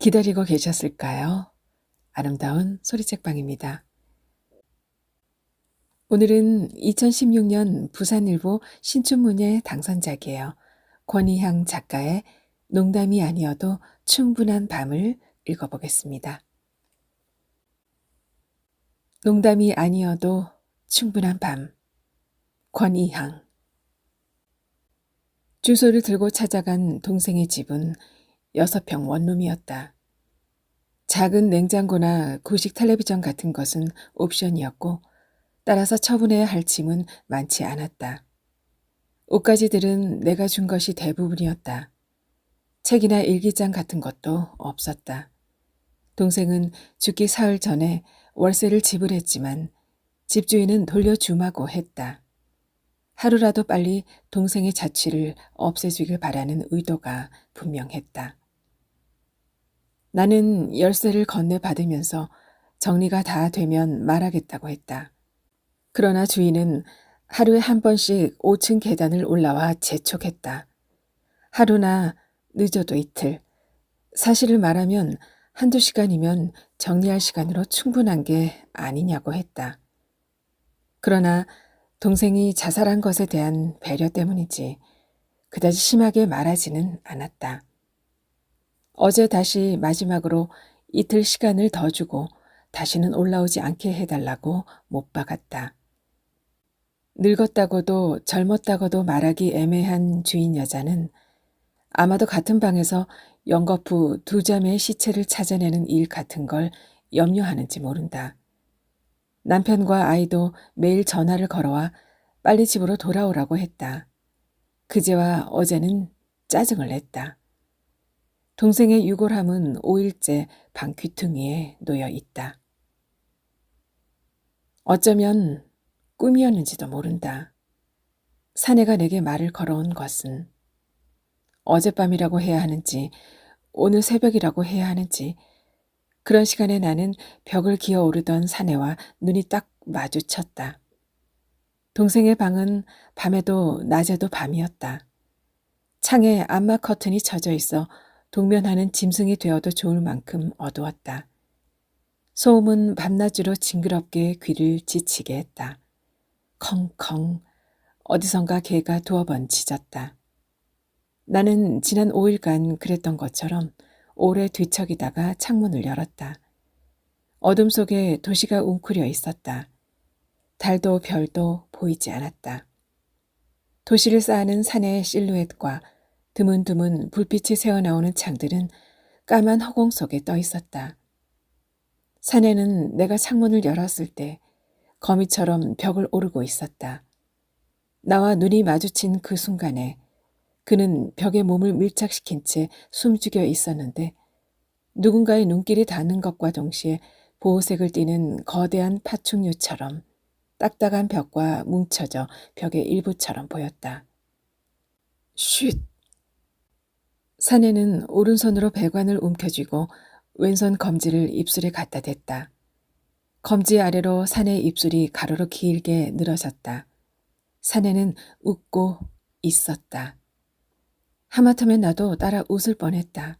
기다리고 계셨을까요? 아름다운 소리책방입니다. 오늘은 2016년 부산일보 신춘문예 당선작이에요. 권희향 작가의 농담이 아니어도 충분한 밤을 읽어보겠습니다. 농담이 아니어도 충분한 밤. 권희향. 주소를 들고 찾아간 동생의 집은 6평 원룸이었다. 작은 냉장고나 구식 텔레비전 같은 것은 옵션이었고 따라서 처분해야 할 짐은 많지 않았다. 옷가지들은 내가 준 것이 대부분이었다. 책이나 일기장 같은 것도 없었다. 동생은 죽기 사흘 전에 월세를 지불했지만 집주인은 돌려주마고 했다. 하루라도 빨리 동생의 자취를 없애주길 바라는 의도가 분명했다. 나는 열쇠를 건네받으면서 정리가 다 되면 말하겠다고 했다. 그러나 주인은 하루에 한 번씩 5층 계단을 올라와 재촉했다. 하루나 늦어도 이틀. 사실을 말하면 한두 시간이면 정리할 시간으로 충분한 게 아니냐고 했다. 그러나 동생이 자살한 것에 대한 배려 때문이지 그다지 심하게 말하지는 않았다. 어제 다시 마지막으로 이틀 시간을 더 주고 다시는 올라오지 않게 해달라고 못 박았다. 늙었다고도 젊었다고도 말하기 애매한 주인 여자는 아마도 같은 방에서 연거푸 두 자매의 시체를 찾아내는 일 같은 걸 염려하는지 모른다. 남편과 아이도 매일 전화를 걸어와 빨리 집으로 돌아오라고 했다. 그제와 어제는 짜증을 냈다. 동생의 유골함은 5일째 방 귀퉁이에 놓여 있다. 어쩌면 꿈이었는지도 모른다. 사내가 내게 말을 걸어온 것은 어젯밤이라고 해야 하는지 오늘 새벽이라고 해야 하는지 그런 시간에 나는 벽을 기어오르던 사내와 눈이 딱 마주쳤다. 동생의 방은 밤에도 낮에도 밤이었다. 창에 암막 커튼이 쳐져 있어 동면하는 짐승이 되어도 좋을 만큼 어두웠다. 소음은 밤낮으로 징그럽게 귀를 지치게 했다. 컹컹 어디선가 개가 두어 번 짖었다. 나는 지난 5일간 그랬던 것처럼 오래 뒤척이다가 창문을 열었다. 어둠 속에 도시가 웅크려 있었다. 달도 별도 보이지 않았다. 도시를 쌓는 산의 실루엣과 드문드문 불빛이 새어나오는 창들은 까만 허공 속에 떠 있었다. 산에는 내가 창문을 열었을 때 거미처럼 벽을 오르고 있었다. 나와 눈이 마주친 그 순간에 그는 벽에 몸을 밀착시킨 채 숨죽여 있었는데 누군가의 눈길이 닿는 것과 동시에 보호색을 띠는 거대한 파충류처럼 딱딱한 벽과 뭉쳐져 벽의 일부처럼 보였다. 쉿! 사내는 오른손으로 배관을 움켜쥐고 왼손 검지를 입술에 갖다 댔다. 검지 아래로 사내의 입술이 가로로 길게 늘어졌다. 사내는 웃고 있었다. 하마터면 나도 따라 웃을 뻔했다.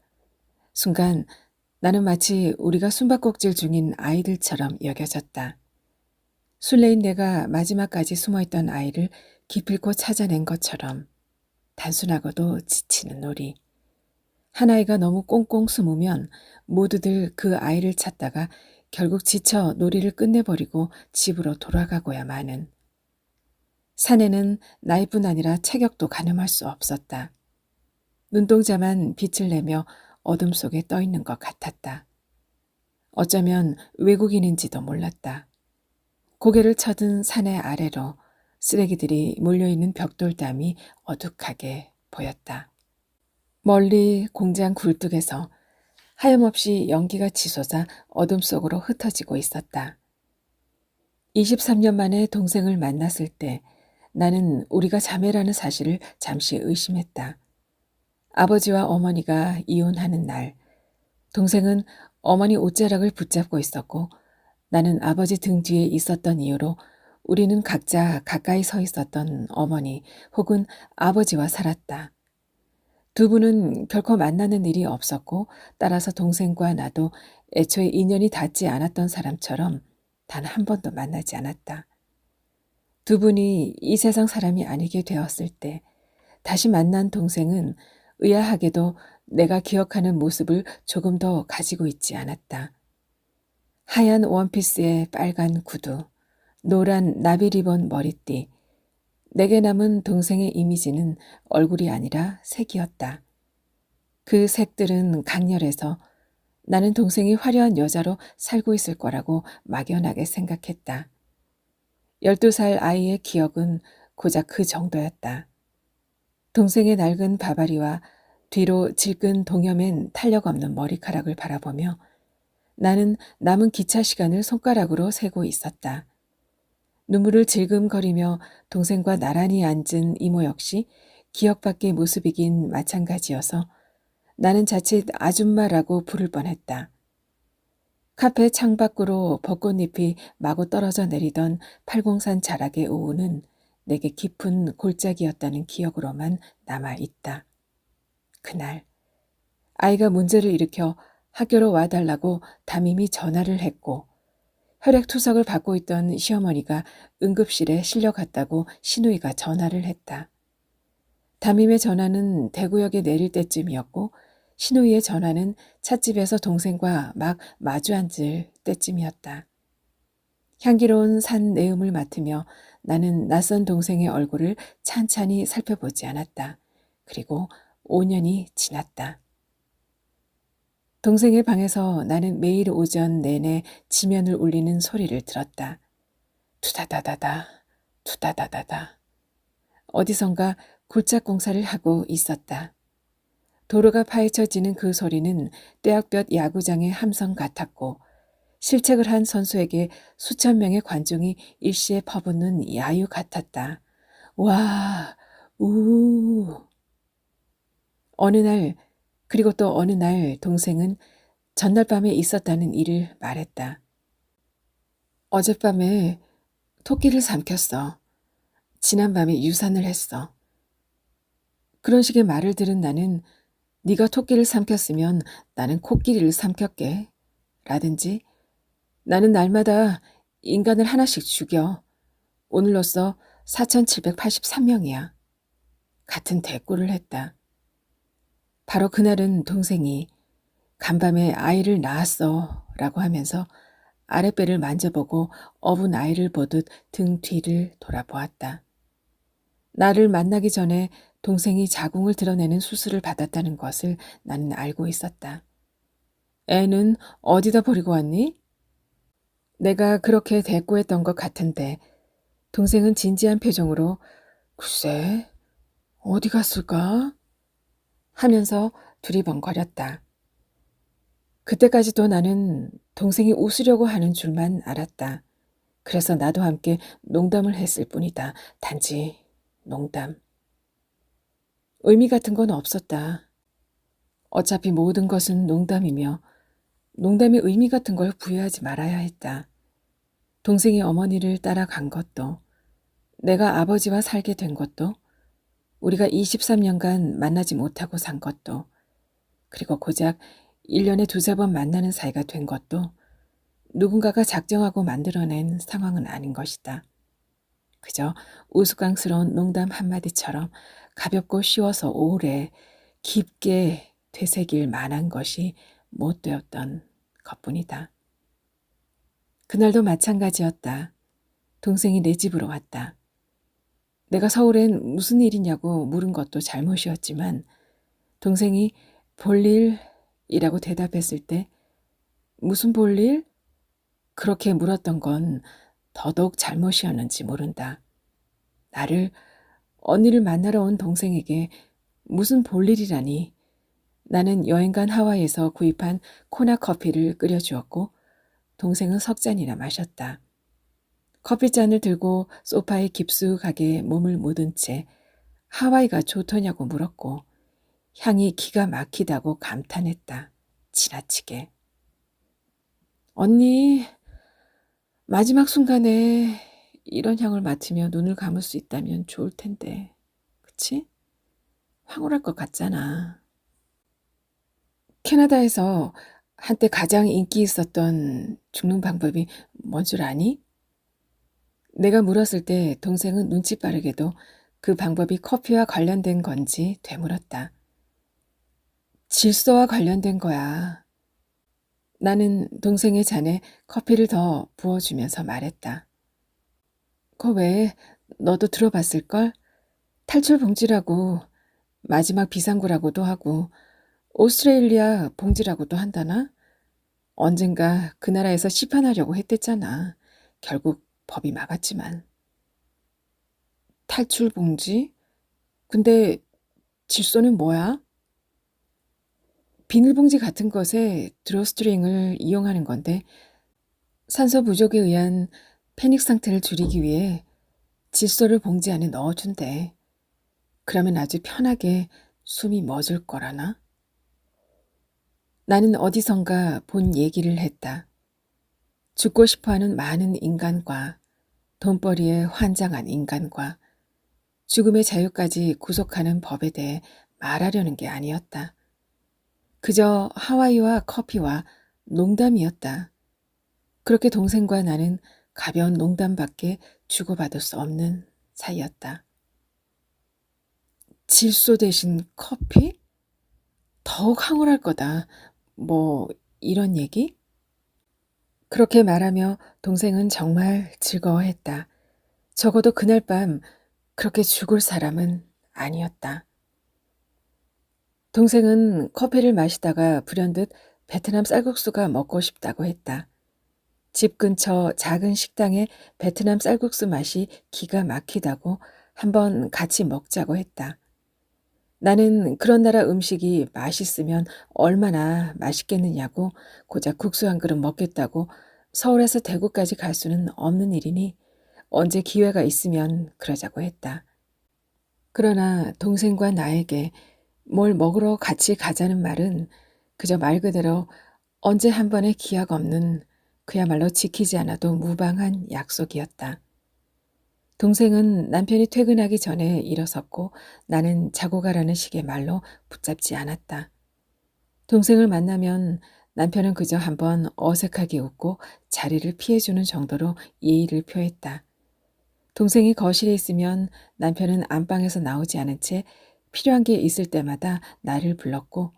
순간 나는 마치 우리가 숨바꼭질 중인 아이들처럼 여겨졌다. 술래인 내가 마지막까지 숨어있던 아이를 기필코 찾아낸 것처럼 단순하고도 지치는 놀이. 한 아이가 너무 꽁꽁 숨으면 모두들 그 아이를 찾다가 결국 지쳐 놀이를 끝내버리고 집으로 돌아가고야 마는. 사내는 나이뿐 아니라 체격도 가늠할 수 없었다. 눈동자만 빛을 내며 어둠 속에 떠 있는 것 같았다. 어쩌면 외국인인지도 몰랐다. 고개를 쳐든 사내 아래로 쓰레기들이 몰려있는 벽돌담이 어둑하게 보였다. 멀리 공장 굴뚝에서 하염없이 연기가 치솟아 어둠 속으로 흩어지고 있었다. 23년 만에 동생을 만났을 때 나는 우리가 자매라는 사실을 잠시 의심했다. 아버지와 어머니가 이혼하는 날, 동생은 어머니 옷자락을 붙잡고 있었고 나는 아버지 등 뒤에 있었던 이유로 우리는 각자 가까이 서 있었던 어머니 혹은 아버지와 살았다. 두 분은 결코 만나는 일이 없었고 따라서 동생과 나도 애초에 인연이 닿지 않았던 사람처럼 단 한 번도 만나지 않았다. 두 분이 이 세상 사람이 아니게 되었을 때 다시 만난 동생은 의아하게도 내가 기억하는 모습을 조금 더 가지고 있지 않았다. 하얀 원피스에 빨간 구두, 노란 나비 리본 머리띠. 내게 남은 동생의 이미지는 얼굴이 아니라 색이었다. 그 색들은 강렬해서 나는 동생이 화려한 여자로 살고 있을 거라고 막연하게 생각했다. 12살 아이의 기억은 고작 그 정도였다. 동생의 낡은 바바리와 뒤로 질끈 동여맨 탄력 없는 머리카락을 바라보며 나는 남은 기차 시간을 손가락으로 세고 있었다. 눈물을 질금거리며 동생과 나란히 앉은 이모 역시 기억 밖의 모습이긴 마찬가지여서 나는 자칫 아줌마라고 부를 뻔했다. 카페 창밖으로 벚꽃잎이 마구 떨어져 내리던 팔공산 자락의 오후는 내게 깊은 골짜기였다는 기억으로만 남아있다. 그날 아이가 문제를 일으켜 학교로 와달라고 담임이 전화를 했고 혈액투석을 받고 있던 시어머니가 응급실에 실려갔다고 시누이가 전화를 했다. 담임의 전화는 대구역에 내릴 때쯤이었고 시누이의 전화는 찻집에서 동생과 막 마주 앉을 때쯤이었다. 향기로운 산 내음을 맡으며 나는 낯선 동생의 얼굴을 찬찬히 살펴보지 않았다. 그리고 5년이 지났다. 동생의 방에서 나는 매일 오전 내내 지면을 울리는 소리를 들었다. 투다다다다, 투다다다다. 어디선가 굴착 공사를 하고 있었다. 도로가 파헤쳐지는 그 소리는 떼약볕 야구장의 함성 같았고 실책을 한 선수에게 수천 명의 관중이 일시에 퍼붓는 야유 같았다. 와, 우. 어느 날, 그리고 또 어느 날 동생은 전날 밤에 있었다는 일을 말했다. 어젯밤에 토끼를 삼켰어. 지난밤에 유산을 했어. 그런 식의 말을 들은 나는 네가 토끼를 삼켰으면 나는 코끼리를 삼켰게. 라든지 나는 날마다 인간을 하나씩 죽여. 오늘로써 4,783명이야. 같은 대꾸를 했다. 바로 그날은 동생이 간밤에 아이를 낳았어 라고 하면서 아랫배를 만져보고 어분 아이를 보듯 등 뒤를 돌아보았다. 나를 만나기 전에 동생이 자궁을 드러내는 수술을 받았다는 것을 나는 알고 있었다. 애는 어디다 버리고 왔니? 내가 그렇게 대꾸했던 것 같은데 동생은 진지한 표정으로 글쎄 어디 갔을까? 하면서 두리번거렸다. 그때까지도 나는 동생이 웃으려고 하는 줄만 알았다. 그래서 나도 함께 농담을 했을 뿐이다. 단지 농담. 의미 같은 건 없었다. 어차피 모든 것은 농담이며 농담에 의미 같은 걸 부여하지 말아야 했다. 동생이 어머니를 따라간 것도, 내가 아버지와 살게 된 것도, 우리가 23년간 만나지 못하고 산 것도, 그리고 고작 1년에 두세 번 만나는 사이가 된 것도 누군가가 작정하고 만들어낸 상황은 아닌 것이다. 그저 우스꽝스러운 농담 한마디처럼 가볍고 쉬워서 오래 깊게 되새길 만한 것이 못 되었던 것뿐이다. 그날도 마찬가지였다. 동생이 내 집으로 왔다. 내가 서울엔 무슨 일이냐고 물은 것도 잘못이었지만 동생이 볼일이라고 대답했을 때 무슨 볼일? 그렇게 물었던 건 더더욱 잘못이었는지 모른다. 나를 언니를 만나러 온 동생에게 무슨 볼일이라니. 나는 여행 간 하와이에서 구입한 코나 커피를 끓여주었고 동생은 석 잔이나 마셨다. 커피잔을 들고 소파에 깊숙하게 몸을 묻은 채 하와이가 좋더냐고 물었고 향이 기가 막히다고 감탄했다. 지나치게. 언니, 마지막 순간에 이런 향을 맡으며 눈을 감을 수 있다면 좋을 텐데. 그치? 황홀할 것 같잖아. 캐나다에서 한때 가장 인기 있었던 죽는 방법이 뭔 줄 아니? 내가 물었을 때 동생은 눈치 빠르게도 그 방법이 커피와 관련된 건지 되물었다. 질소와 관련된 거야. 나는 동생의 잔에 커피를 더 부어주면서 말했다. 그 외에 너도 들어봤을걸? 탈출 봉지라고, 마지막 비상구라고도 하고 오스트레일리아 봉지라고도 한다나? 언젠가 그 나라에서 시판하려고 했댔잖아. 결국 법이 막았지만. 탈출 봉지? 근데 질소는 뭐야? 비닐봉지 같은 것에 드로스트링을 이용하는 건데 산소 부족에 의한 패닉 상태를 줄이기 위해 질소를 봉지 안에 넣어준대. 그러면 아주 편하게 숨이 멎을 거라나? 나는 어디선가 본 얘기를 했다. 죽고 싶어하는 많은 인간과 돈벌이에 환장한 인간과 죽음의 자유까지 구속하는 법에 대해 말하려는 게 아니었다. 그저 하와이와 커피와 농담이었다. 그렇게 동생과 나는 가벼운 농담밖에 주고받을 수 없는 사이였다. 질소 대신 커피? 더욱 황홀할 거다. 뭐 이런 얘기? 그렇게 말하며 동생은 정말 즐거워했다. 적어도 그날 밤 그렇게 죽을 사람은 아니었다. 동생은 커피를 마시다가 불현듯 베트남 쌀국수가 먹고 싶다고 했다. 집 근처 작은 식당의 베트남 쌀국수 맛이 기가 막히다고 한번 같이 먹자고 했다. 나는 그런 나라 음식이 맛있으면 얼마나 맛있겠느냐고 고작 국수 한 그릇 먹겠다고 서울에서 대구까지 갈 수는 없는 일이니 언제 기회가 있으면 그러자고 했다. 그러나 동생과 나에게 뭘 먹으러 같이 가자는 말은 그저 말 그대로 언제 한 번의 기약 없는 그야말로 지키지 않아도 무방한 약속이었다. 동생은 남편이 퇴근하기 전에 일어섰고 나는 자고 가라는 식의 말로 붙잡지 않았다. 동생을 만나면 남편은 그저 한번 어색하게 웃고 자리를 피해주는 정도로 예의를 표했다. 동생이 거실에 있으면 남편은 안방에서 나오지 않은 채 필요한 게 있을 때마다 나를 불렀고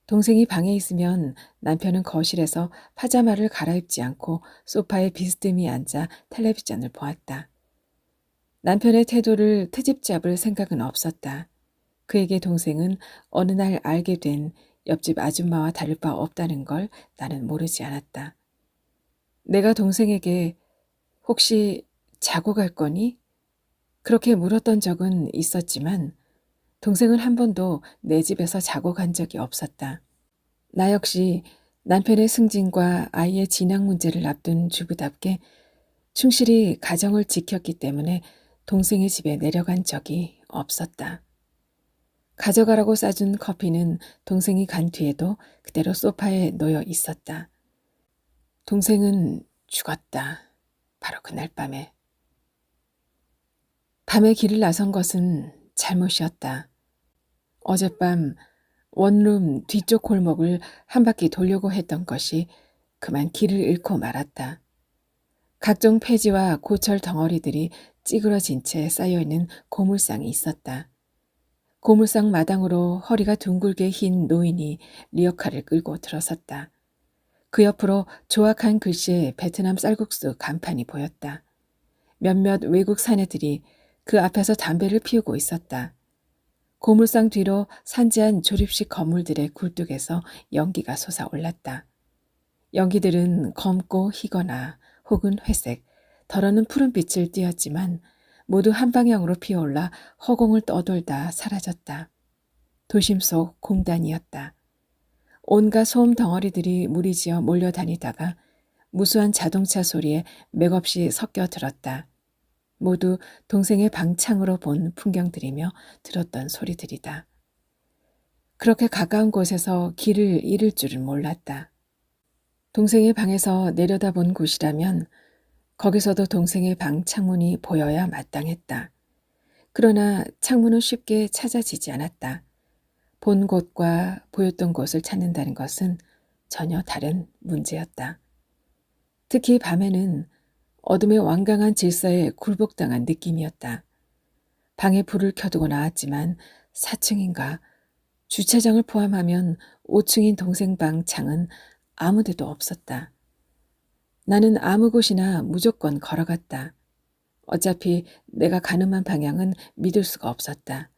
동생이 방에 있으면 남편은 거실에서 파자마를 갈아입지 않고 소파에 비스듬히 앉아 텔레비전을 보았다. 남편의 태도를 트집 잡을 생각은 없었다. 그에게 동생은 어느 날 알게 된 옆집 아줌마와 다를 바 없다는 걸 나는 모르지 않았다. 내가 동생에게 혹시 자고 갈 거니? 그렇게 물었던 적은 있었지만 동생은 한 번도 내 집에서 자고 간 적이 없었다. 나 역시 남편의 승진과 아이의 진학 문제를 앞둔 주부답게 충실히 가정을 지켰기 때문에 동생의 집에 내려간 적이 없었다. 가져가라고 싸준 커피는 동생이 간 뒤에도 그대로 소파에 놓여 있었다. 동생은 죽었다. 바로 그날 밤에. 밤에 길을 나선 것은 잘못이었다. 어젯밤 원룸 뒤쪽 골목을 한 바퀴 돌려고 했던 것이 그만 길을 잃고 말았다. 각종 폐지와 고철 덩어리들이 찌그러진 채 쌓여있는 고물상이 있었다. 고물상 마당으로 허리가 둥글게 흰 노인이 리어카를 끌고 들어섰다. 그 옆으로 조악한 글씨의 베트남 쌀국수 간판이 보였다. 몇몇 외국 사내들이 그 앞에서 담배를 피우고 있었다. 고물상 뒤로 산지한 조립식 건물들의 굴뚝에서 연기가 솟아올랐다. 연기들은 검고 희거나 혹은 회색, 덜어는 푸른빛을 띠었지만 모두 한 방향으로 피어올라 허공을 떠돌다 사라졌다. 도심 속 공단이었다. 온갖 소음 덩어리들이 무리지어 몰려다니다가 무수한 자동차 소리에 맥없이 섞여 들었다. 모두 동생의 방창으로 본 풍경들이며 들었던 소리들이다. 그렇게 가까운 곳에서 길을 잃을 줄은 몰랐다. 동생의 방에서 내려다본 곳이라면 거기서도 동생의 방 창문이 보여야 마땅했다. 그러나 창문은 쉽게 찾아지지 않았다. 본 곳과 보였던 곳을 찾는다는 것은 전혀 다른 문제였다. 특히 밤에는 어둠의 완강한 질서에 굴복당한 느낌이었다. 방에 불을 켜두고 나왔지만 4층인가 주차장을 포함하면 5층인 동생 방 창은 아무 데도 없었다. 나는 아무 곳이나 무조건 걸어갔다. 어차피 내가 가늠한 방향은 믿을 수가 없었다.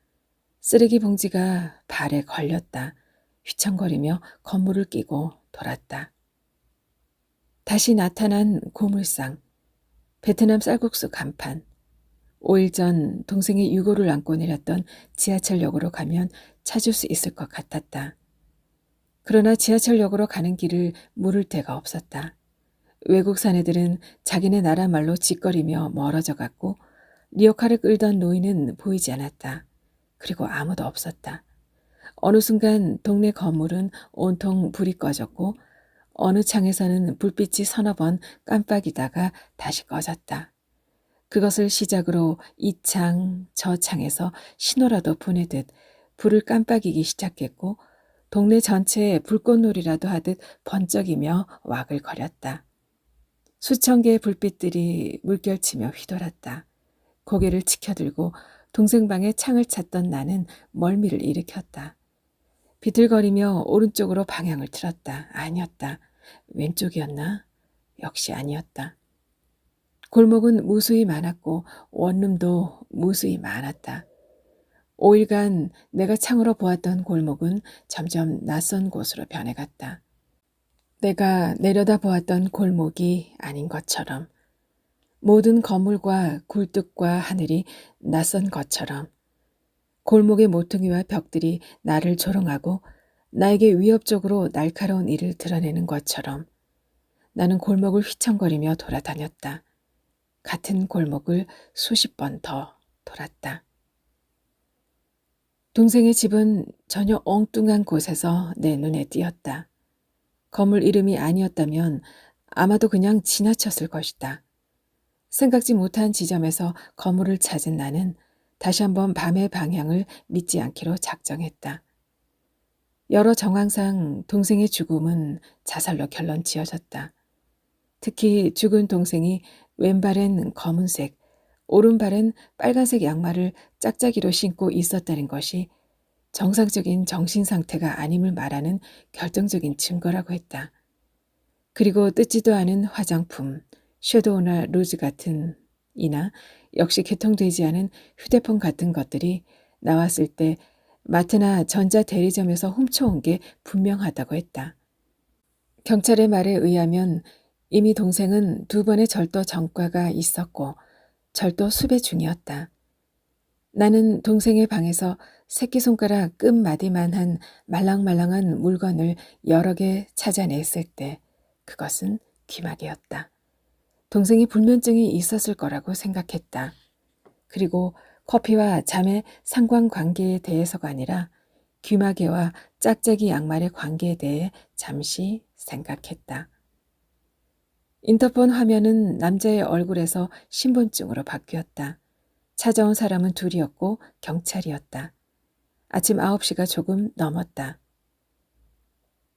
쓰레기 봉지가 발에 걸렸다. 휘청거리며 건물을 끼고 돌았다. 다시 나타난 고물상, 베트남 쌀국수 간판, 5일 전 동생의 유고를 안고 내렸던 지하철역으로 가면 찾을 수 있을 것 같았다. 그러나 지하철역으로 가는 길을 물을 데가 없었다. 외국 사내들은 자기네 나라 말로 짓거리며 멀어져 갔고 리어카를 끌던 노인은 보이지 않았다. 그리고 아무도 없었다. 어느 순간 동네 건물은 온통 불이 꺼졌고 어느 창에서는 불빛이 서너 번 깜빡이다가 다시 꺼졌다. 그것을 시작으로 이 창, 저 창에서 신호라도 보내듯 불을 깜빡이기 시작했고 동네 전체에 불꽃놀이라도 하듯 번쩍이며 왁을 거렸다. 수천 개의 불빛들이 물결치며 휘돌았다. 고개를 치켜들고 동생 방의 창을 찾던 나는 멀미를 일으켰다. 비틀거리며 오른쪽으로 방향을 틀었다. 아니었다. 왼쪽이었나? 역시 아니었다. 골목은 무수히 많았고 원룸도 무수히 많았다. 5일간 내가 창으로 보았던 골목은 점점 낯선 곳으로 변해갔다. 내가 내려다 보았던 골목이 아닌 것처럼, 모든 건물과 굴뚝과 하늘이 낯선 것처럼, 골목의 모퉁이와 벽들이 나를 조롱하고 나에게 위협적으로 날카로운 이를 드러내는 것처럼 나는 골목을 휘청거리며 돌아다녔다. 같은 골목을 수십 번 더 돌았다. 동생의 집은 전혀 엉뚱한 곳에서 내 눈에 띄었다. 건물 이름이 아니었다면 아마도 그냥 지나쳤을 것이다. 생각지 못한 지점에서 건물을 찾은 나는 다시 한번 밤의 방향을 믿지 않기로 작정했다. 여러 정황상 동생의 죽음은 자살로 결론 지어졌다. 특히 죽은 동생이 왼발엔 검은색, 오른발엔 빨간색 양말을 짝짝이로 신고 있었다는 것이 정상적인 정신 상태가 아님을 말하는 결정적인 증거라고 했다. 그리고 뜯지도 않은 화장품, 섀도우나 루즈 같은 이나 역시 개통되지 않은 휴대폰 같은 것들이 나왔을 때 마트나 전자대리점에서 훔쳐온 게 분명하다고 했다. 경찰의 말에 의하면 이미 동생은 2번의 절도 전과가 있었고 절도 수배 중이었다. 나는 동생의 방에서 새끼손가락 끝마디만한 말랑말랑한 물건을 여러 개 찾아냈을 때 그것은 귀마개였다. 동생이 불면증이 있었을 거라고 생각했다. 그리고 커피와 잠의 상관관계에 대해서가 아니라 귀마개와 짝짝이 양말의 관계에 대해 잠시 생각했다. 인터폰 화면은 남자의 얼굴에서 신분증으로 바뀌었다. 찾아온 사람은 2이었고 경찰이었다. 아침 9시가 조금 넘었다.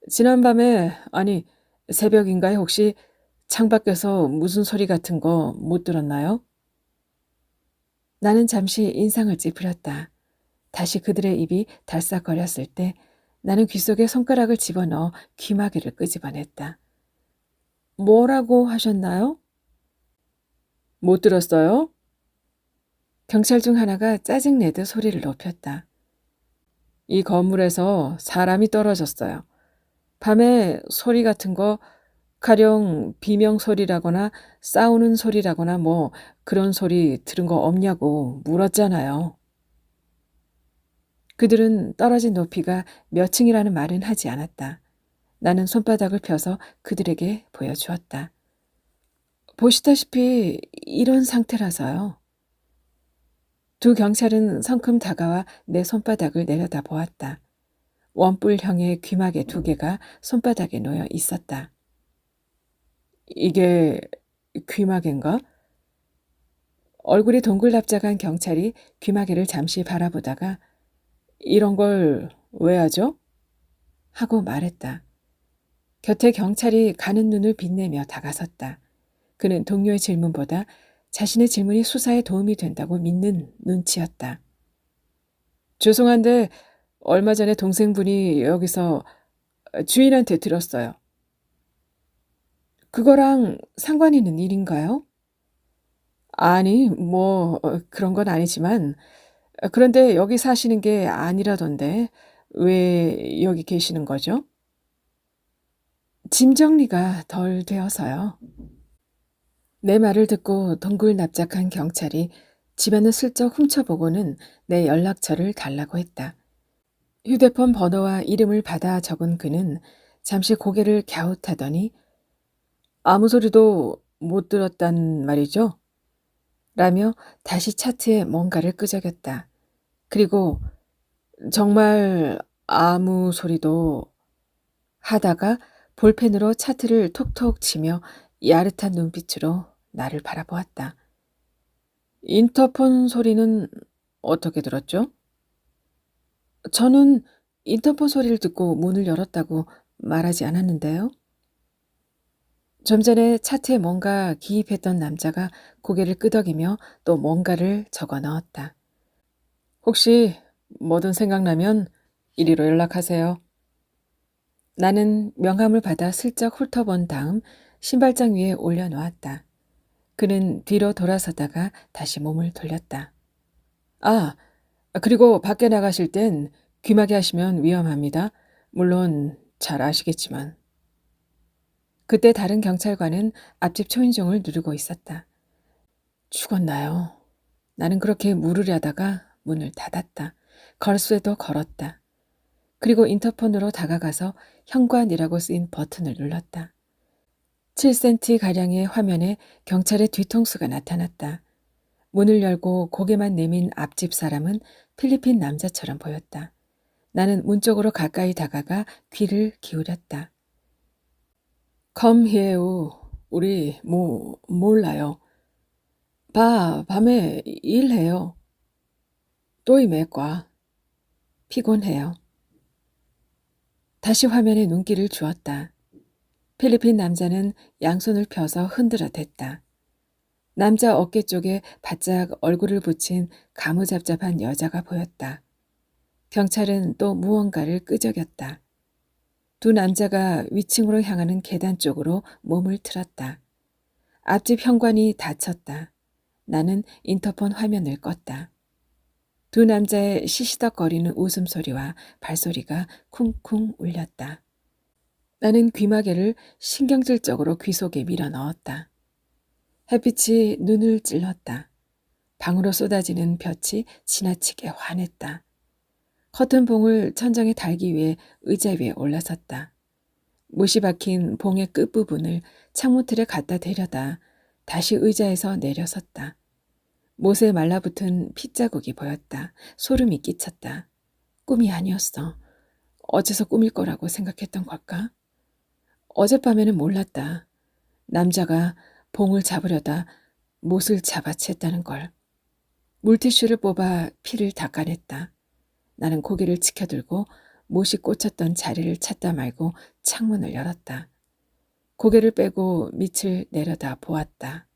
지난밤에, 아니 새벽인가에 혹시 창밖에서 무슨 소리 같은 거 못 들었나요? 나는 잠시 인상을 찌푸렸다. 다시 그들의 입이 달싹거렸을 때 나는 귀 속에 손가락을 집어넣어 귀마개를 끄집어냈다. 뭐라고 하셨나요? 못 들었어요? 경찰 중 하나가 짜증내듯 소리를 높였다. 이 건물에서 사람이 떨어졌어요. 밤에 소리 같은 거 가령 비명 소리라거나 싸우는 소리라거나 뭐 그런 소리 들은 거 없냐고 물었잖아요. 그들은 떨어진 높이가 몇 층이라는 말은 하지 않았다. 나는 손바닥을 펴서 그들에게 보여주었다. 보시다시피 이런 상태라서요. 2 경찰은 성큼 다가와 내 손바닥을 내려다 보았다. 원뿔형의 귀마개 2개가 손바닥에 놓여 있었다. 이게 귀마개인가? 얼굴이 동글납작한 경찰이 귀마개를 잠시 바라보다가 이런 걸 왜 하죠? 하고 말했다. 곁에 경찰이 가는 눈을 빛내며 다가섰다. 그는 동료의 질문보다 자신의 질문이 수사에 도움이 된다고 믿는 눈치였다. 죄송한데 얼마 전에 동생분이 여기서 주인한테 들었어요. 그거랑 상관 있는 일인가요? 아니, 그런 건 아니지만, 그런데 여기 사시는 게 아니라던데, 왜 여기 계시는 거죠? 짐 정리가 덜 되어서요. 내 말을 듣고 동글납작한 경찰이 집안을 슬쩍 훔쳐보고는 내 연락처를 달라고 했다. 휴대폰 번호와 이름을 받아 적은 그는 잠시 고개를 갸웃하더니 아무 소리도 못 들었단 말이죠? 라며 다시 차트에 뭔가를 끄적였다. 그리고 정말 아무 소리도 하다가 볼펜으로 차트를 톡톡 치며 야릇한 눈빛으로 나를 바라보았다. 인터폰 소리는 어떻게 들었죠? 저는 인터폰 소리를 듣고 문을 열었다고 말하지 않았는데요. 좀 전에 차트에 뭔가 기입했던 남자가 고개를 끄덕이며 또 뭔가를 적어 넣었다. 혹시 뭐든 생각나면 이리로 연락하세요. 나는 명함을 받아 슬쩍 훑어본 다음 신발장 위에 올려놓았다. 그는 뒤로 돌아서다가 다시 몸을 돌렸다. 아, 그리고 밖에 나가실 땐 귀마개 하시면 위험합니다. 물론 잘 아시겠지만. 그때 다른 경찰관은 앞집 초인종을 누르고 있었다. 죽었나요? 나는 그렇게 물으려다가 문을 닫았다. 걸쇠도 걸었다. 그리고 인터폰으로 다가가서 현관이라고 쓰인 버튼을 눌렀다. 7cm가량의 화면에 경찰의 뒤통수가 나타났다. 문을 열고 고개만 내민 앞집 사람은 필리핀 남자처럼 보였다. 나는 문 쪽으로 가까이 다가가 귀를 기울였다. Come here. 우리 몰라요. 밤에 일해요. 또이 매과. 피곤해요. 다시 화면에 눈길을 주었다. 필리핀 남자는 양손을 펴서 흔들어 댔다. 남자 어깨 쪽에 바짝 얼굴을 붙인 가무잡잡한 여자가 보였다. 경찰은 또 무언가를 끄적였다. 두 남자가 위층으로 향하는 계단 쪽으로 몸을 틀었다. 앞집 현관이 닫혔다. 나는 인터폰 화면을 껐다. 두 남자의 시시덕거리는 웃음소리와 발소리가 쿵쿵 울렸다. 나는 귀마개를 신경질적으로 귀 속에 밀어 넣었다. 햇빛이 눈을 찔렀다. 방으로 쏟아지는 볕이 지나치게 환했다. 커튼 봉을 천장에 달기 위해 의자 위에 올라섰다. 못이 박힌 봉의 끝부분을 창문틀에 갖다 대려다 다시 의자에서 내려섰다. 못에 말라붙은 핏자국이 보였다. 소름이 끼쳤다. 꿈이 아니었어. 어째서 꿈일 거라고 생각했던 걸까? 어젯밤에는 몰랐다. 남자가 봉을 잡으려다 못을 잡아챘다는 걸. 물티슈를 뽑아 피를 닦아냈다. 나는 고개를 치켜들고 못이 꽂혔던 자리를 찾다 말고 창문을 열었다. 고개를 빼고 밑을 내려다 보았다.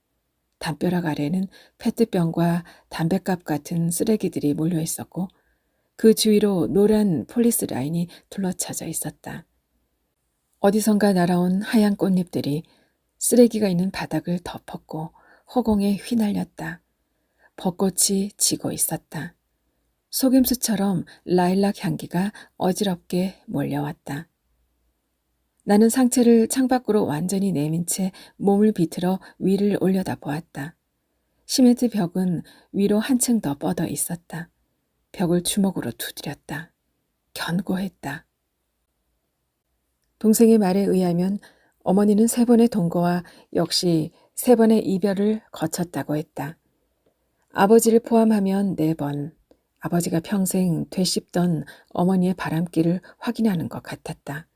담벼락 아래는 페트병과 담뱃갑 같은 쓰레기들이 몰려 있었고 그 주위로 노란 폴리스 라인이 둘러쳐져 있었다. 어디선가 날아온 하얀 꽃잎들이 쓰레기가 있는 바닥을 덮었고 허공에 휘날렸다. 벚꽃이 지고 있었다. 속임수처럼 라일락 향기가 어지럽게 몰려왔다. 나는 상체를 창밖으로 완전히 내민 채 몸을 비틀어 위를 올려다 보았다. 시멘트 벽은 위로 한층 더 뻗어 있었다. 벽을 주먹으로 두드렸다. 견고했다. 동생의 말에 의하면 어머니는 3번의 동거와 역시 3번의 이별을 거쳤다고 했다. 아버지를 포함하면 4번, 아버지가 평생 되씹던 어머니의 바람길을 확인하는 것 같았다.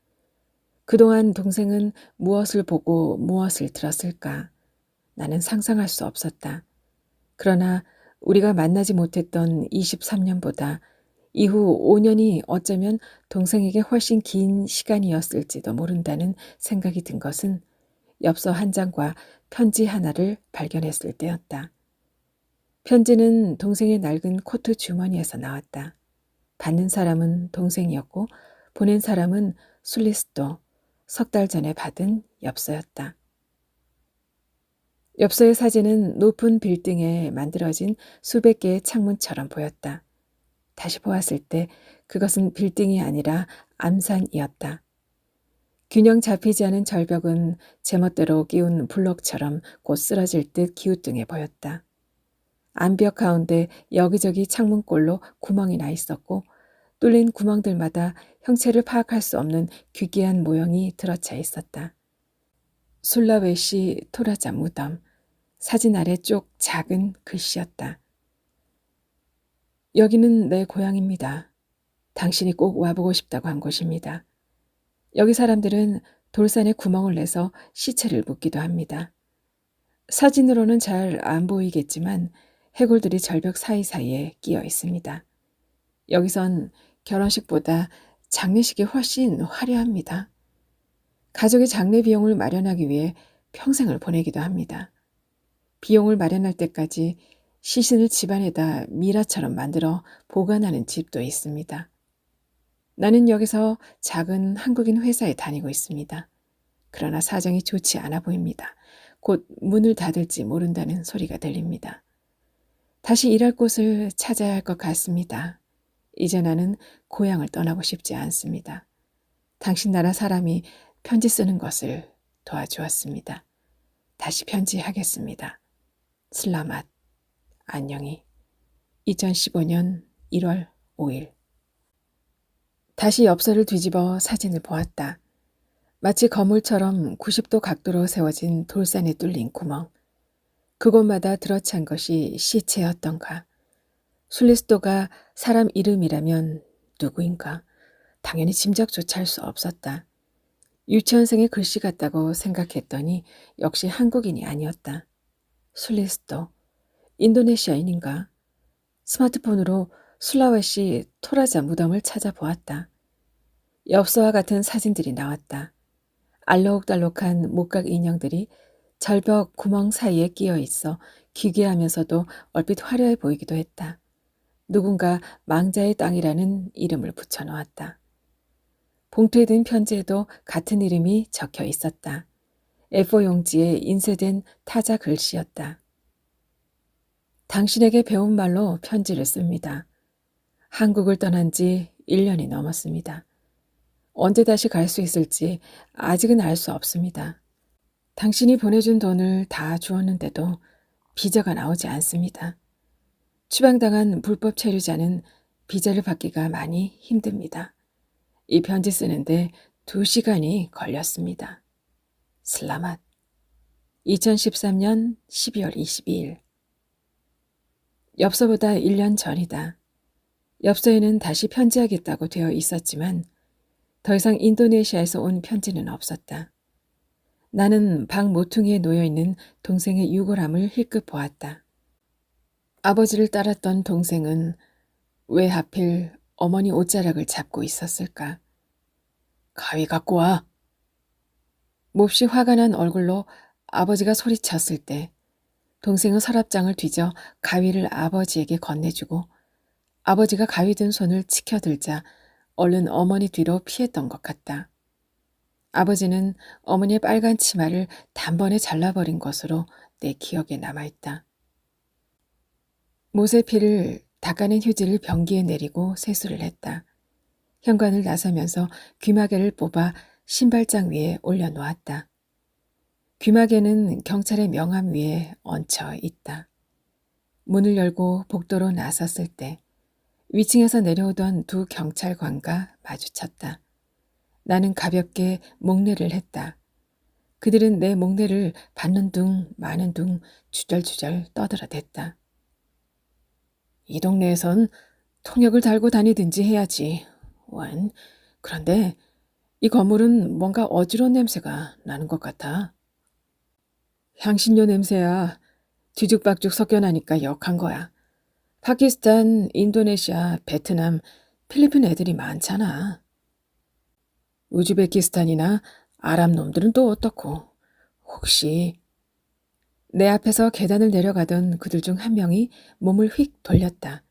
그동안 동생은 무엇을 보고 무엇을 들었을까? 나는 상상할 수 없었다. 그러나 우리가 만나지 못했던 23년보다 이후 5년이 어쩌면 동생에게 훨씬 긴 시간이었을지도 모른다는 생각이 든 것은 엽서 한 장과 편지 하나를 발견했을 때였다. 편지는 동생의 낡은 코트 주머니에서 나왔다. 받는 사람은 동생이었고 보낸 사람은 술리스도, 석 달 전에 받은 엽서였다. 엽서의 사진은 높은 빌딩에 만들어진 수백 개의 창문처럼 보였다. 다시 보았을 때 그것은 빌딩이 아니라 암산이었다. 균형 잡히지 않은 절벽은 제멋대로 끼운 블록처럼 곧 쓰러질 듯 기우뚱해 보였다. 암벽 가운데 여기저기 창문꼴로 구멍이 나 있었고 뚫린 구멍들마다 형체를 파악할 수 없는 귀기한 모형이 들어차 있었다. 술라웨시 토라자 무덤, 사진 아래 쪽 작은 글씨였다. 여기는 내 고향입니다. 당신이 꼭 와보고 싶다고 한 곳입니다. 여기 사람들은 돌산에 구멍을 내서 시체를 묻기도 합니다. 사진으로는 잘 안 보이겠지만 해골들이 절벽 사이사이에 끼어 있습니다. 여기선 결혼식보다 장례식이 훨씬 화려합니다. 가족의 장례 비용을 마련하기 위해 평생을 보내기도 합니다. 비용을 마련할 때까지 시신을 집안에다 미라처럼 만들어 보관하는 집도 있습니다. 나는 여기서 작은 한국인 회사에 다니고 있습니다. 그러나 사정이 좋지 않아 보입니다. 곧 문을 닫을지 모른다는 소리가 들립니다. 다시 일할 곳을 찾아야 할 것 같습니다. 이제 나는 고향을 떠나고 싶지 않습니다. 당신 나라 사람이 편지 쓰는 것을 도와주었습니다. 다시 편지하겠습니다. 슬라맛. 안녕히. 2015년 1월 5일. 다시 엽서를 뒤집어 사진을 보았다. 마치 거물처럼 90도 각도로 세워진 돌산에 뚫린 구멍. 그곳마다 들어찬 것이 시체였던가. 술리스도가 사람 이름이라면 누구인가? 당연히 짐작조차 할 수 없었다. 유치원생의 글씨 같다고 생각했더니 역시 한국인이 아니었다. 술리스도, 인도네시아인인가? 스마트폰으로 술라웨시 토라자 무덤을 찾아보았다. 엽서와 같은 사진들이 나왔다. 알록달록한 목각 인형들이 절벽 구멍 사이에 끼어 있어 기괴하면서도 얼핏 화려해 보이기도 했다. 누군가 망자의 땅이라는 이름을 붙여놓았다. 봉투에 든 편지에도 같은 이름이 적혀 있었다. A4 용지에 인쇄된 타자 글씨였다. 당신에게 배운 말로 편지를 씁니다. 한국을 떠난 지 1년이 넘었습니다. 언제 다시 갈 수 있을지 아직은 알 수 없습니다. 당신이 보내준 돈을 다 주었는데도 비자가 나오지 않습니다. 추방당한 불법 체류자는 비자를 받기가 많이 힘듭니다. 이 편지 쓰는데 2시간이 걸렸습니다. 슬라맛. 2013년 12월 22일. 엽서보다 1년 전이다. 엽서에는 다시 편지하겠다고 되어 있었지만 더 이상 인도네시아에서 온 편지는 없었다. 나는 방 모퉁이에 놓여있는 동생의 유골함을 힐끗 보았다. 아버지를 따랐던 동생은 왜 하필 어머니 옷자락을 잡고 있었을까? 가위 갖고 와. 몹시 화가 난 얼굴로 아버지가 소리쳤을 때 동생은 서랍장을 뒤져 가위를 아버지에게 건네주고 아버지가 가위 든 손을 치켜들자 얼른 어머니 뒤로 피했던 것 같다. 아버지는 어머니의 빨간 치마를 단번에 잘라버린 것으로 내 기억에 남아있다. 못의 피를 닦아낸 휴지를 변기에 내리고 세수를 했다. 현관을 나서면서 귀마개를 뽑아 신발장 위에 올려놓았다. 귀마개는 경찰의 명함 위에 얹혀 있다. 문을 열고 복도로 나섰을 때 위층에서 내려오던 2 경찰관과 마주쳤다. 나는 가볍게 목례를 했다. 그들은 내 목례를 받는 둥 마는 둥 주절주절 떠들어댔다. 이 동네에선 통역을 달고 다니든지 해야지. 원. 그런데 이 건물은 뭔가 어지러운 냄새가 나는 것 같아. 향신료 냄새야. 뒤죽박죽 섞여나니까 역한 거야. 파키스탄, 인도네시아, 베트남, 필리핀 애들이 많잖아. 우즈베키스탄이나 아랍 놈들은 또 어떻고. 혹시 내 앞에서 계단을 내려가던 그들 중 한 명이 몸을 휙 돌렸다.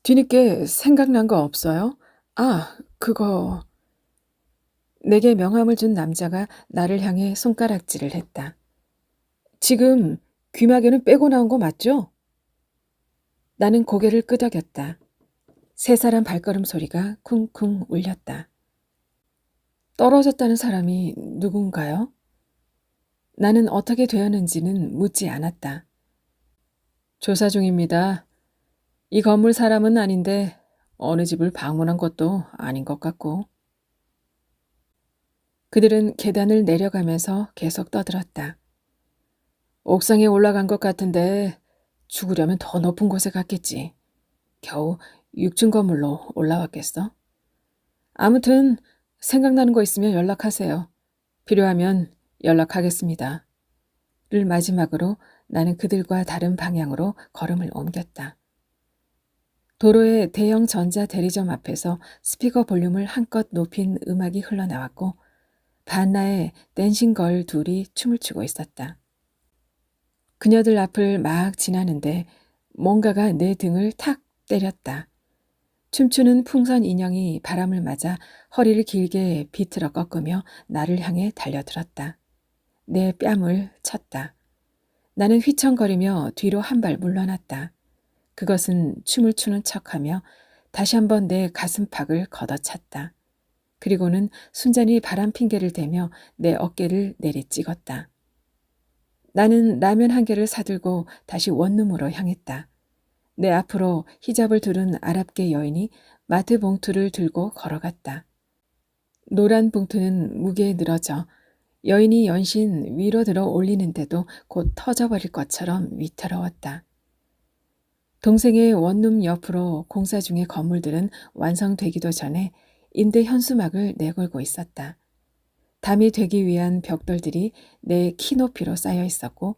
뒤늦게 생각난 거 없어요? 아, 그거. 내게 명함을 준 남자가 나를 향해 손가락질을 했다. 지금 귀마개는 빼고 나온 거 맞죠? 나는 고개를 끄덕였다. 세 사람 발걸음 소리가 쿵쿵 울렸다. 떨어졌다는 사람이 누군가요? 나는 어떻게 되었는지는 묻지 않았다. 조사 중입니다. 이 건물 사람은 아닌데 어느 집을 방문한 것도 아닌 것 같고. 그들은 계단을 내려가면서 계속 떠들었다. 옥상에 올라간 것 같은데 죽으려면 더 높은 곳에 갔겠지. 겨우 6층 건물로 올라왔겠어? 아무튼 생각나는 거 있으면 연락하세요. 필요하면 연락하겠습니다. 를 마지막으로 나는 그들과 다른 방향으로 걸음을 옮겼다. 도로의 대형 전자 대리점 앞에서 스피커 볼륨을 한껏 높인 음악이 흘러나왔고 반나의 댄싱걸 둘이 춤을 추고 있었다. 그녀들 앞을 막 지나는데 뭔가가 내 등을 탁 때렸다. 춤추는 풍선 인형이 바람을 맞아 허리를 길게 비틀어 꺾으며 나를 향해 달려들었다. 내 뺨을 쳤다. 나는 휘청거리며 뒤로 한 발 물러났다. 그것은 춤을 추는 척하며 다시 한번 내 가슴팍을 걷어찼다. 그리고는 순전히 바람 핑계를 대며 내 어깨를 내리찍었다. 나는 라면 한 개를 사들고 다시 원룸으로 향했다. 내 앞으로 히잡을 두른 아랍계 여인이 마트 봉투를 들고 걸어갔다. 노란 봉투는 무게에 늘어져 여인이 연신 위로 들어 올리는데도 곧 터져버릴 것처럼 위태로웠다. 동생의 원룸 옆으로 공사 중의 건물들은 완성되기도 전에 임대 현수막을 내걸고 있었다. 담이 되기 위한 벽돌들이 내 키 높이로 쌓여 있었고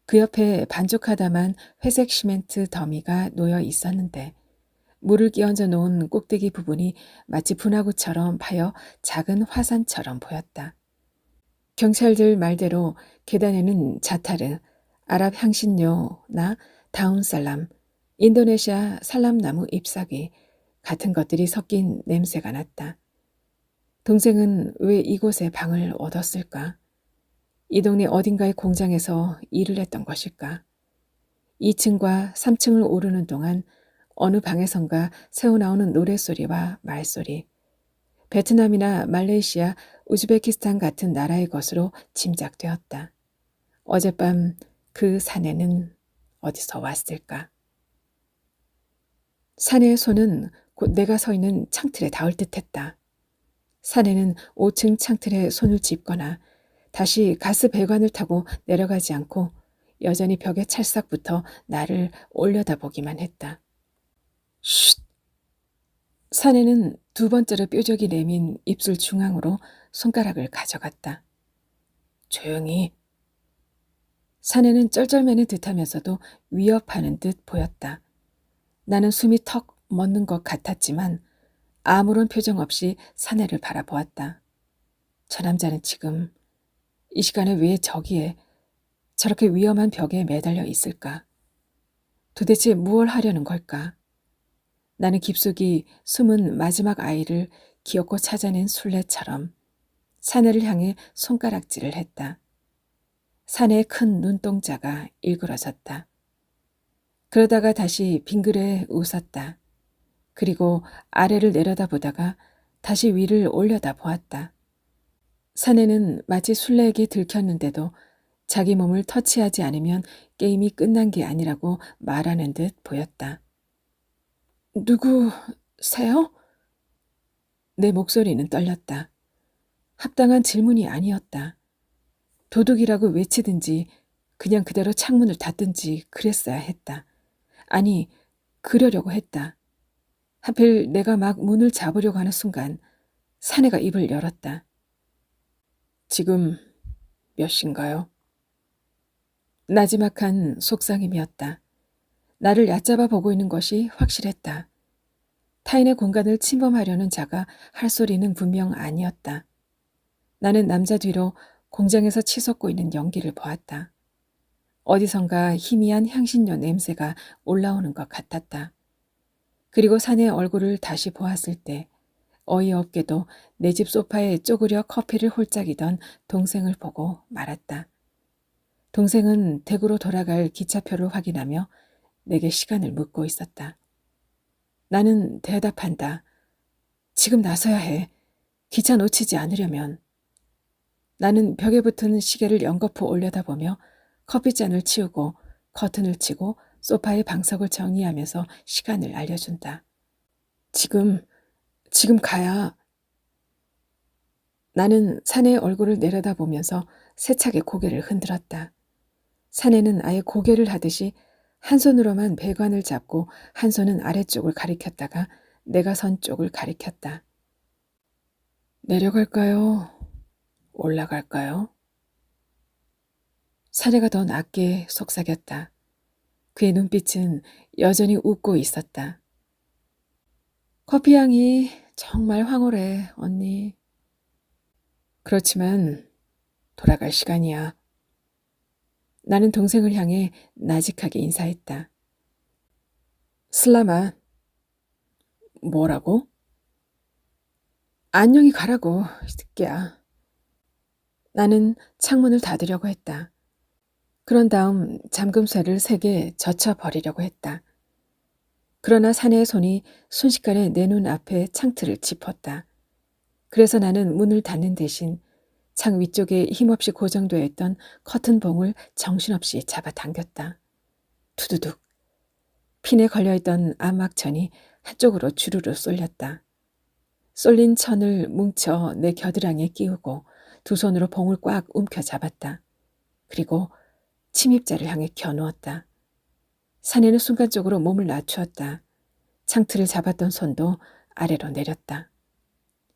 그 옆에 반죽하다만 회색 시멘트 더미가 놓여 있었는데 물을 끼얹어 놓은 꼭대기 부분이 마치 분화구처럼 파여 작은 화산처럼 보였다. 경찰들 말대로 계단에는 자타르, 아랍 향신료나 다운살람, 인도네시아 살람나무 잎사귀 같은 것들이 섞인 냄새가 났다. 동생은 왜 이곳에 방을 얻었을까? 이 동네 어딘가의 공장에서 일을 했던 것일까? 2층과 3층을 오르는 동안 어느 방에선가 새어나오는 노랫소리와 말소리, 베트남이나 말레이시아, 우즈베키스탄 같은 나라의 것으로 짐작되었다. 어젯밤 그 사내는 어디서 왔을까? 사내의 손은 곧 내가 서 있는 창틀에 닿을 듯했다. 사내는 5층 창틀에 손을 짚거나 다시 가스 배관을 타고 내려가지 않고 여전히 벽에 찰싹 붙어 나를 올려다보기만 했다. 쉿! 사내는 두 번째로 뾰족이 내민 입술 중앙으로 손가락을 가져갔다. 조용히. 사내는 쩔쩔매는 듯하면서도 위협하는 듯 보였다. 나는 숨이 턱 멎는 것 같았지만 아무런 표정 없이 사내를 바라보았다. 저 남자는 지금 이 시간에 왜 저기에 저렇게 위험한 벽에 매달려 있을까? 도대체 무엇을 하려는 걸까? 나는 깊숙이 숨은 마지막 아이를 기어코 찾아낸 술래처럼 사내를 향해 손가락질을 했다. 사내의 큰 눈동자가 일그러졌다. 그러다가 다시 빙그레 웃었다. 그리고 아래를 내려다보다가 다시 위를 올려다 보았다. 사내는 마치 술래에게 들켰는데도 자기 몸을 터치하지 않으면 게임이 끝난 게 아니라고 말하는 듯 보였다. 누구세요? 내 목소리는 떨렸다. 합당한 질문이 아니었다. 도둑이라고 외치든지 그냥 그대로 창문을 닫든지 그랬어야 했다. 아니, 그러려고 했다. 하필 내가 막 문을 잡으려고 하는 순간 사내가 입을 열었다. 지금 몇 시인가요? 나지막한 속상임이었다. 나를 얕잡아 보고 있는 것이 확실했다. 타인의 공간을 침범하려는 자가 할 소리는 분명 아니었다. 나는 남자 뒤로 공장에서 치솟고 있는 연기를 보았다. 어디선가 희미한 향신료 냄새가 올라오는 것 같았다. 그리고 사내의 얼굴을 다시 보았을 때 어이없게도 내 집 소파에 쪼그려 커피를 홀짝이던 동생을 보고 말았다. 동생은 댁으로 돌아갈 기차표를 확인하며 내게 시간을 묻고 있었다. 나는 대답한다. 지금 나서야 해. 기차 놓치지 않으려면. 나는 벽에 붙은 시계를 연거푸 올려다보며 커피잔을 치우고 커튼을 치고 소파의 방석을 정리하면서 시간을 알려준다. 지금 가야. 나는 사내의 얼굴을 내려다보면서 세차게 고개를 흔들었다. 사내는 아예 고개를 하듯이 한 손으로만 배관을 잡고 한 손은 아래쪽을 가리켰다가 내가 선 쪽을 가리켰다. 내려갈까요? 올라갈까요? 사내가 더 낮게 속삭였다. 그의 눈빛은 여전히 웃고 있었다. 커피 향이 정말 황홀해, 언니. 그렇지만 돌아갈 시간이야. 나는 동생을 향해 나직하게 인사했다. 슬라마. 뭐라고? 안녕히 가라고, 이 새끼야. 나는 창문을 닫으려고 했다. 그런 다음 잠금쇠를 3개 젖혀버리려고 했다. 그러나 사내의 손이 순식간에 내 눈 앞에 창틀을 짚었다. 그래서 나는 문을 닫는 대신 창 위쪽에 힘없이 고정되어 있던 커튼봉을 정신없이 잡아당겼다. 투두둑. 핀에 걸려있던 암막천이 한쪽으로 주르르 쏠렸다. 쏠린 천을 뭉쳐 내 겨드랑이에 끼우고 두 손으로 봉을 꽉 움켜 잡았다. 그리고 침입자를 향해 겨누었다. 사내는 순간적으로 몸을 낮추었다. 창틀을 잡았던 손도 아래로 내렸다.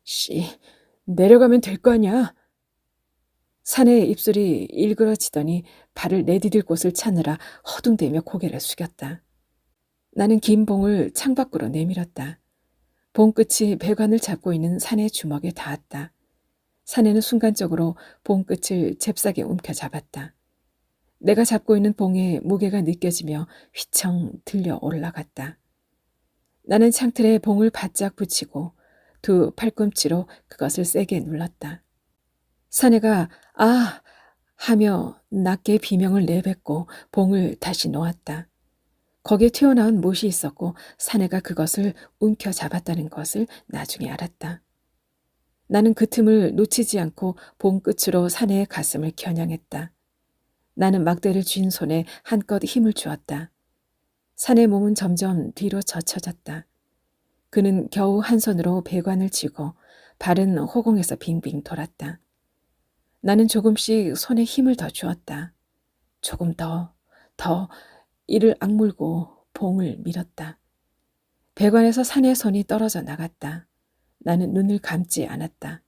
씨, 내려가면 될 거 아니야. 사내의 입술이 일그러지더니 발을 내디딜 곳을 찾느라 허둥대며 고개를 숙였다. 나는 긴 봉을 창밖으로 내밀었다. 봉 끝이 배관을 잡고 있는 사내의 주먹에 닿았다. 사내는 순간적으로 봉 끝을 잽싸게 움켜잡았다. 내가 잡고 있는 봉의 무게가 느껴지며 휘청 들려 올라갔다. 나는 창틀에 봉을 바짝 붙이고 두 팔꿈치로 그것을 세게 눌렀다. 사내가 아 하며 낮게 비명을 내뱉고 봉을 다시 놓았다. 거기에 튀어나온 못이 있었고 사내가 그것을 움켜잡았다는 것을 나중에 알았다. 나는 그 틈을 놓치지 않고 봉 끝으로 사내의 가슴을 겨냥했다. 나는 막대를 쥔 손에 한껏 힘을 주었다. 사내의 몸은 점점 뒤로 젖혀졌다. 그는 겨우 한 손으로 배관을 쥐고 발은 허공에서 빙빙 돌았다. 나는 조금씩 손에 힘을 더 주었다. 조금 더 이를 악물고 봉을 밀었다. 배관에서 사내의 손이 떨어져 나갔다. 나는 눈을 감지 않았다.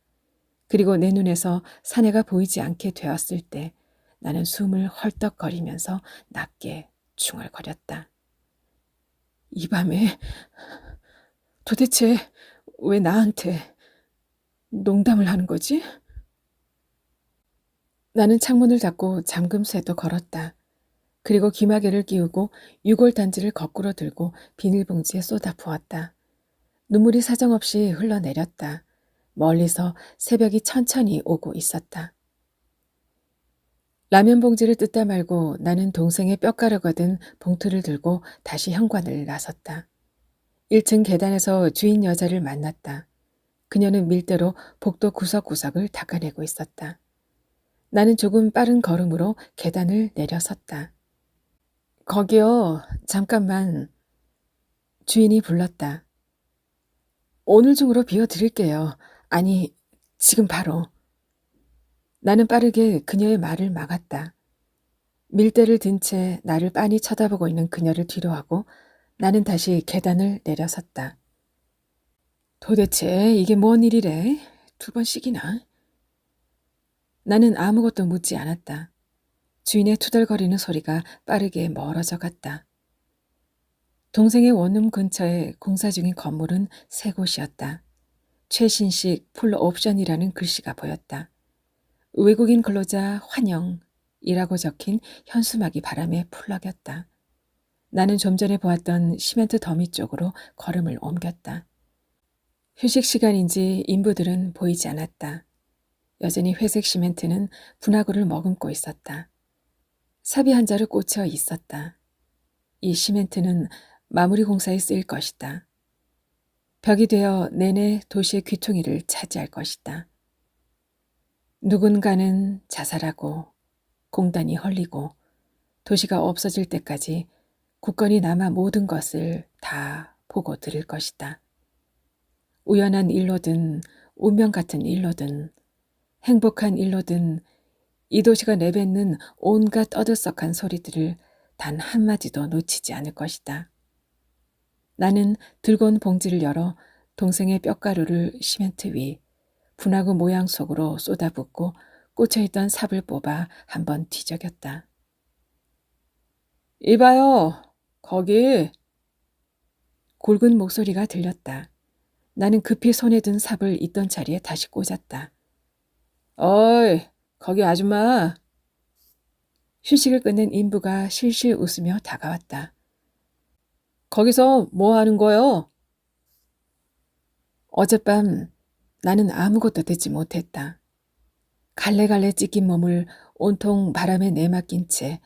그리고 내 눈에서 사내가 보이지 않게 되었을 때 나는 숨을 헐떡거리면서 낮게 중얼거렸다. 이 밤에 도대체 왜 나한테 농담을 하는 거지? 나는 창문을 닫고 잠금쇠도 걸었다. 그리고 기마개를 끼우고 유골단지를 거꾸로 들고 비닐봉지에 쏟아 부었다. 눈물이 사정없이 흘러내렸다. 멀리서 새벽이 천천히 오고 있었다. 라면 봉지를 뜯다 말고 나는 동생의 뼈가루가 든 봉투를 들고 다시 현관을 나섰다. 1층 계단에서 주인 여자를 만났다. 그녀는 밀대로 복도 구석구석을 닦아내고 있었다. 나는 조금 빠른 걸음으로 계단을 내려섰다. 거기요, 잠깐만. 주인이 불렀다. 오늘 중으로 비워드릴게요. 아니, 지금 바로. 나는 빠르게 그녀의 말을 막았다. 밀대를 든 채 나를 빤히 쳐다보고 있는 그녀를 뒤로하고 나는 다시 계단을 내려섰다. 도대체 이게 뭔 일이래? 2번씩이나. 나는 아무것도 묻지 않았다. 주인의 투덜거리는 소리가 빠르게 멀어져 갔다. 동생의 원룸 근처에 공사 중인 건물은 세 곳이었다. 최신식 풀 옵션이라는 글씨가 보였다. 외국인 근로자 환영이라고 적힌 현수막이 바람에 풀럭였다. 나는 좀 전에 보았던 시멘트 더미 쪽으로 걸음을 옮겼다. 휴식 시간인지 인부들은 보이지 않았다. 여전히 회색 시멘트는 분화구를 머금고 있었다. 삽이 한 자루 꽂혀 있었다. 이 시멘트는 마무리 공사에 쓰일 것이다. 벽이 되어 내내 도시의 귀퉁이를 차지할 것이다. 누군가는 자살하고 공단이 헐리고 도시가 없어질 때까지 굳건히 남아 모든 것을 다 보고 들을 것이다. 우연한 일로든 운명 같은 일로든 행복한 일로든 이 도시가 내뱉는 온갖 떠들썩한 소리들을 단 한마디도 놓치지 않을 것이다. 나는 들고 온 봉지를 열어 동생의 뼈가루를 시멘트 위 분화구 모양 속으로 쏟아붓고 꽂혀있던 삽을 뽑아 한번 뒤적였다. 이봐요, 거기. 굵은 목소리가 들렸다. 나는 급히 손에 든 삽을 있던 자리에 다시 꽂았다. 어이, 거기 아줌마. 휴식을 끝낸 인부가 실실 웃으며 다가왔다. 거기서 뭐 하는 거요? 어젯밤 나는 아무것도 듣지 못했다. 갈래갈래 찢긴 몸을 온통 바람에 내맡긴 채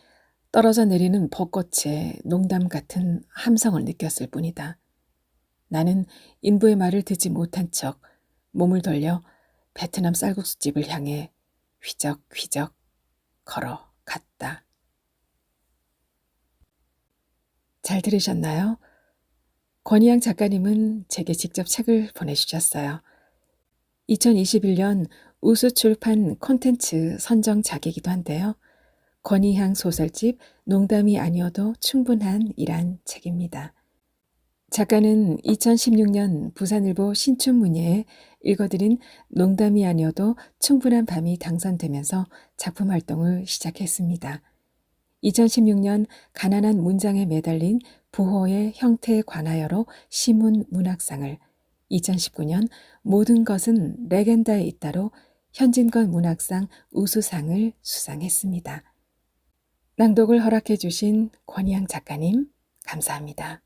떨어져 내리는 벚꽃의 농담 같은 함성을 느꼈을 뿐이다. 나는 인부의 말을 듣지 못한 척 몸을 돌려 베트남 쌀국수집을 향해 휘적휘적 걸어갔다. 잘 들으셨나요? 권희양 작가님은 제게 직접 책을 보내주셨어요. 2021년 우수출판 콘텐츠 선정작이기도 한데요. 권희향 소설집 농담이 아니어도 충분한 이란 책입니다. 작가는 2016년 부산일보 신춘문예에 읽어드린 농담이 아니어도 충분한 밤이 당선되면서 작품 활동을 시작했습니다. 2016년 가난한 문장에 매달린 부호의 형태에 관하여로 시문 문학상을, 2019년 모든 것은 레겐다에 있다로 현진건 문학상 우수상을 수상했습니다. 낭독을 허락해 주신 권희양 작가님, 감사합니다.